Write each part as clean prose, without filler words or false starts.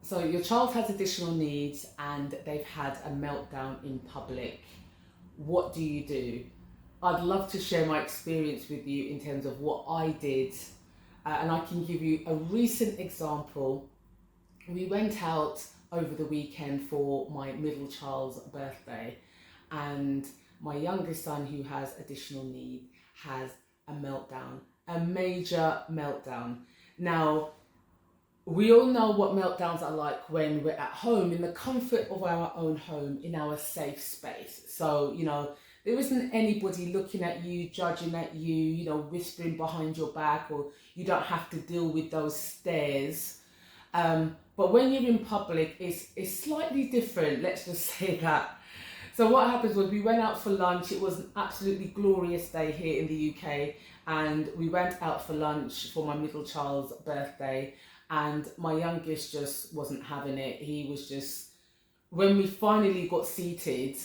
So your child has additional needs and they've had a meltdown in public. What do you do? I'd love to share my experience with you in terms of what I did, and I can give you a recent example. We went out over the weekend for my middle child's birthday, and my youngest son, who has additional need, has a meltdown, a major meltdown. Now, we all know what meltdowns are like when we're at home, in the comfort of our own home, in our safe space. So, there isn't anybody looking at you, judging at you, whispering behind your back, or you don't have to deal with those stares. But when you're in public, it's slightly different, let's just say that. So what happens was we went out for lunch. It was an absolutely glorious day here in the UK, and we went out for lunch for my middle child's birthday, and my youngest just wasn't having it. He was just, when we finally got seated,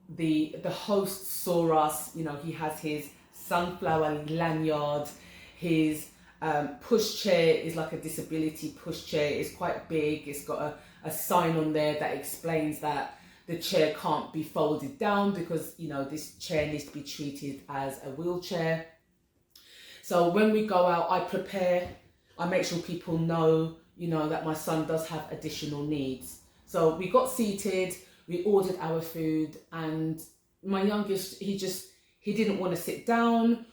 the host saw us. He has his sunflower lanyard, his push chair is like a disability push chair. It's quite big. It's got a sign on there that explains that the chair can't be folded down because this chair needs to be treated as a wheelchair. So when we go out, I make sure people know that my son does have additional needs. So we got seated, we ordered our food, and my youngest, he didn't want to sit down.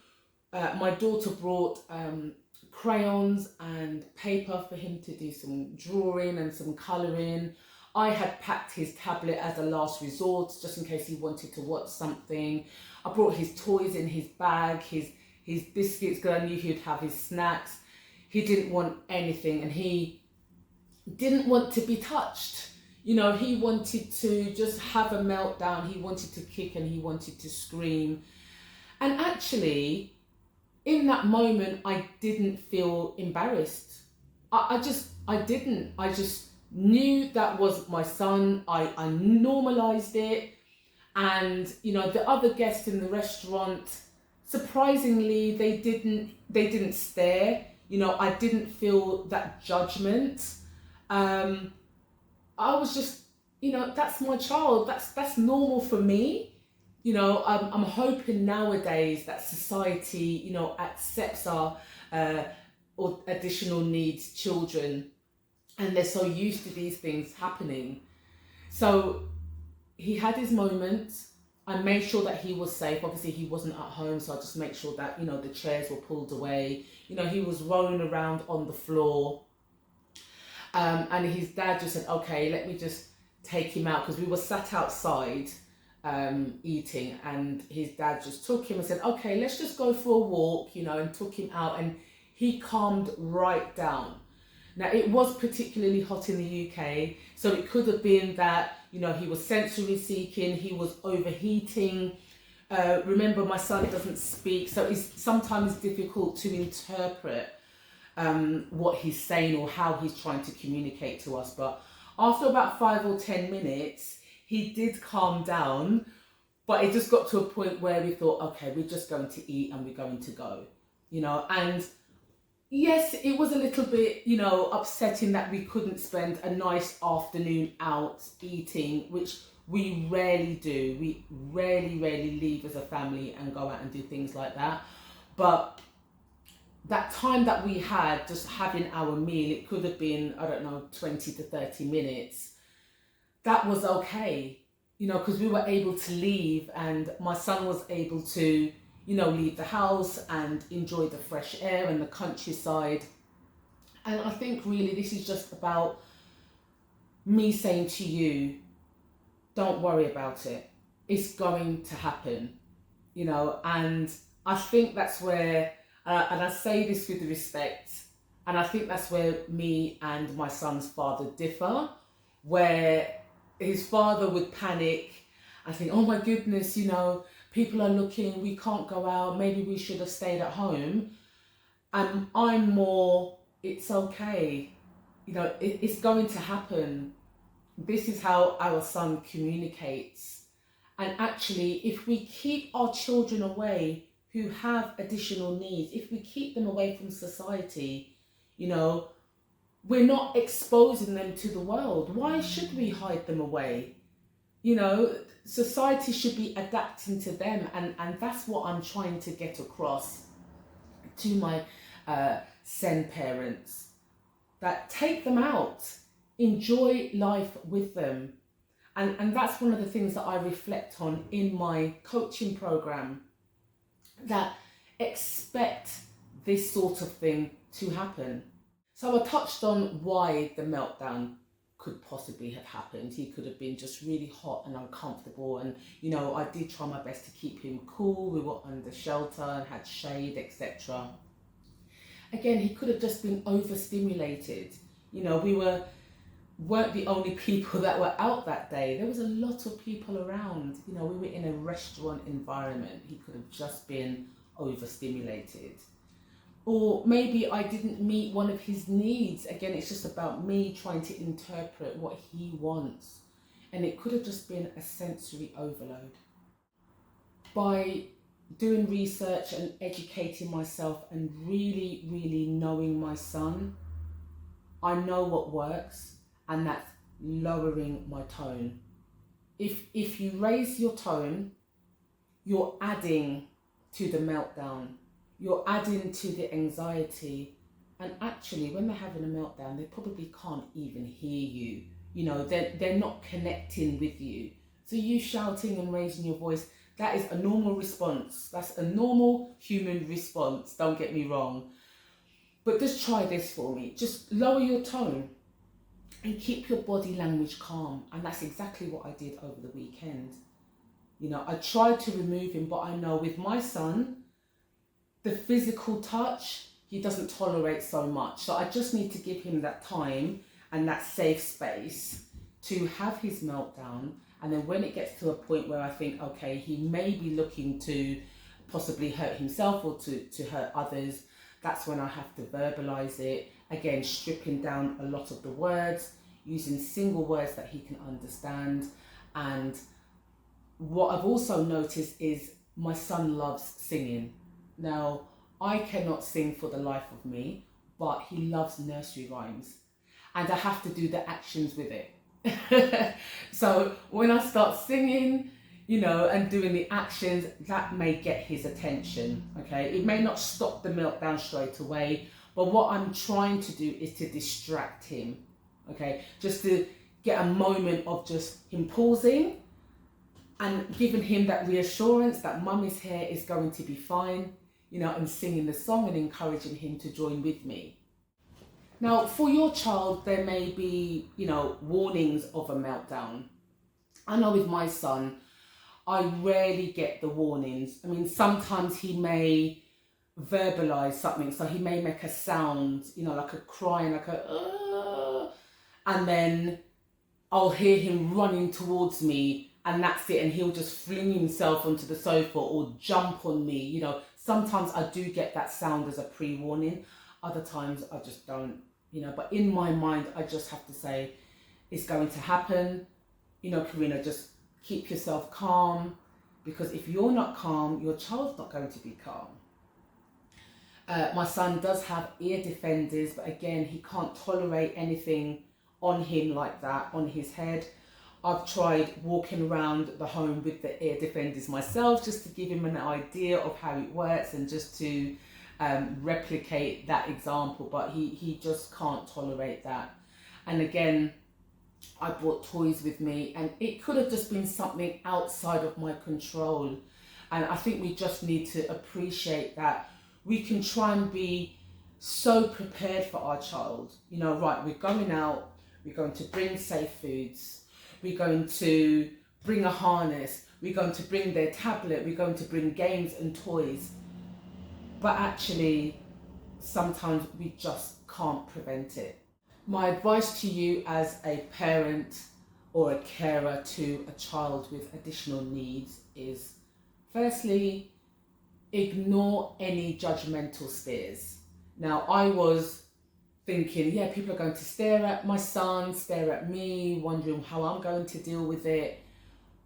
My daughter brought crayons and paper for him to do some drawing and some colouring. I had packed his tablet as a last resort, just in case he wanted to watch something. I brought his toys in his bag, his biscuits, because I knew he would have his snacks. He didn't want anything, and he didn't want to be touched. He wanted to just have a meltdown. He wanted to kick and he wanted to scream. And actually, in that moment, I didn't feel embarrassed. I didn't. I just knew that was my son. I normalized it. And, the other guests in the restaurant, surprisingly, they didn't stare. I didn't feel that judgment. I was just, that's my child. That's normal for me. I'm hoping nowadays that society, accepts our or additional needs children, and they're so used to these things happening. So he had his moments. I made sure that he was safe. Obviously, he wasn't at home, so I just make sure that the chairs were pulled away. He was rolling around on the floor, and his dad just said, "Okay, let me just take him out," because we were sat outside eating, and his dad just took him and said, "Okay, let's just go for a walk," and took him out, and he calmed right down. Now, it was particularly hot in the UK, so it could have been that, he was sensory seeking, he was overheating. Remember, my son doesn't speak, so it's sometimes difficult to interpret what he's saying or how he's trying to communicate to us. But after about 5 or 10 minutes, he did calm down, but it just got to a point where we thought, okay, we're just going to eat and we're going to go, and yes, it was a little bit, upsetting that we couldn't spend a nice afternoon out eating, which we rarely do. We rarely leave as a family and go out and do things like that. But that time that we had just having our meal, it could have been, 20 to 30 minutes. That was okay, because we were able to leave, and my son was able to, leave the house and enjoy the fresh air and the countryside. And I think really this is just about me saying to you, don't worry about it. It's going to happen, and I think that's where, and I say this with respect, and I think that's where me and my son's father differ, where his father would panic and think, oh my goodness, people are looking, we can't go out, maybe we should have stayed at home. And I'm more, it's okay, it's going to happen. This is how our son communicates. And actually, if we keep our children away who have additional needs, if we keep them away from society, we're not exposing them to the world. Why should we hide them away? You know, society should be adapting to them, and that's what I'm trying to get across to my Sen parents. That take them out, enjoy life with them. And that's one of the things that I reflect on in my coaching program, that expect this sort of thing to happen. So I touched on why the meltdown could possibly have happened. He could have been just really hot and uncomfortable, and you know, I did try my best to keep him cool. We were under shelter and had shade, etc. Again, he could have just been overstimulated. You know, we weren't the only people that were out that day. There was a lot of people around. You know, we were in a restaurant environment. He could have just been overstimulated. Or maybe I didn't meet one of his needs. Again, it's just about me trying to interpret what he wants. And it could have just been a sensory overload. By doing research and educating myself and really, really knowing my son, I know what works, and that's lowering my tone. If you raise your tone, you're adding to the meltdown. You're adding to the anxiety, and actually when they're having a meltdown, they probably can't even hear you. You know, they're not connecting with you. So you shouting and raising your voice, that is a normal response. That's a normal human response, don't get me wrong. But just try this for me. Just lower your tone and keep your body language calm. And that's exactly what I did over the weekend. You know, I tried to remove him, but I know with my son, the physical touch, he doesn't tolerate so much. So I just need to give him that time and that safe space to have his meltdown. And then when it gets to a point where I think, okay, he may be looking to possibly hurt himself or to hurt others, that's when I have to verbalize it. Again, stripping down a lot of the words, using single words that he can understand. And what I've also noticed is my son loves singing. Now, I cannot sing for the life of me, but he loves nursery rhymes, and I have to do the actions with it. So when I start singing, you know, and doing the actions, that may get his attention, okay? It may not stop the meltdown straight away, but what I'm trying to do is to distract him, okay? Just to get a moment of just him pausing and giving him that reassurance that mummy's hair is going to be fine, you know, and singing the song and encouraging him to join with me. Now, for your child, there may be, you know, warnings of a meltdown. I know with my son, I rarely get the warnings. I mean, sometimes he may verbalize something. So he may make a sound, you know, like a crying, like a, and then I'll hear him running towards me, and that's it. And he'll just fling himself onto the sofa or jump on me. You know, sometimes I do get that sound as a pre-warning. Other times I just don't, you know, but in my mind, I just have to say, it's going to happen. You know, Karina, just keep yourself calm, because if you're not calm, your child's not going to be calm. My son does have ear defenders, but again, he can't tolerate anything on him like that, on his head. I've tried walking around the home with the ear defenders myself, just to give him an idea of how it works and just to replicate that example, but he just can't tolerate that. And again, I brought toys with me, and it could have just been something outside of my control. And I think we just need to appreciate that we can try and be so prepared for our child. You know, right, we're going out, we're going to bring safe foods, we're going to bring a harness, we're going to bring their tablet, we're going to bring games and toys. But actually, sometimes we just can't prevent it. My advice to you as a parent or a carer to a child with additional needs is, firstly, ignore any judgmental stares. Now, I was thinking, yeah, people are going to stare at my son, stare at me, wondering how I'm going to deal with it.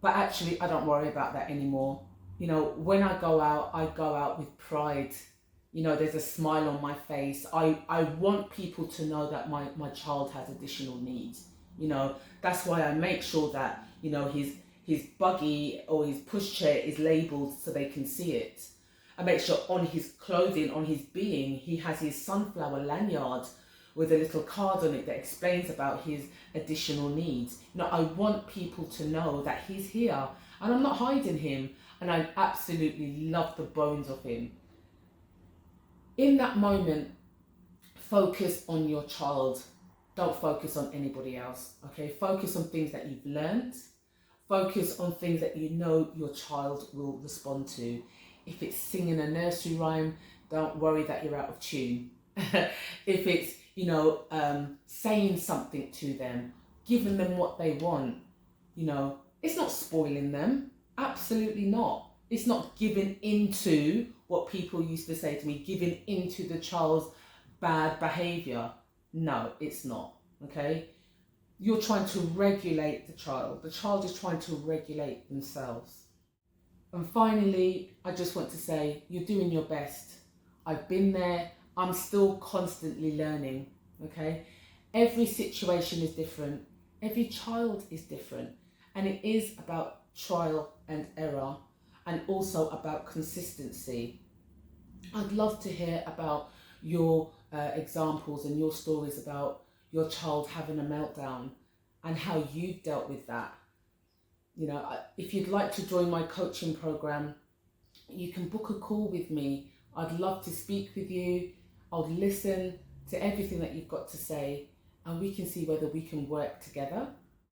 But actually, I don't worry about that anymore. You know, when I go out with pride. there's a smile on my face. I want people to know that my child has additional needs. That's why I make sure that, his buggy or his pushchair is labelled so they can see it. I make sure on his clothing, on his being, he has his sunflower lanyard with a little card on it that explains about his additional needs. I want people to know that he's here and I'm not hiding him, and I absolutely love the bones of him. In that moment, focus on your child. Don't focus on anybody else, okay? Focus on things that you've learned. Focus on things that you know your child will respond to. If it's singing a nursery rhyme, don't worry that you're out of tune. If it's, saying something to them, giving them what they want, it's not spoiling them. Absolutely not. It's not giving into what people used to say to me, giving into the child's bad behaviour. No, it's not, okay? You're trying to regulate the child. The child is trying to regulate themselves. And finally, I just want to say, you're doing your best. I've been there. I'm still constantly learning, okay? Every situation is different. Every child is different. And it is about trial and error, and also about consistency. I'd love to hear about your examples and your stories about your child having a meltdown and how you've dealt with that. If you'd like to join my coaching program, you can book a call with me. I'd love to speak with you. I'll listen to everything that you've got to say, and we can see whether we can work together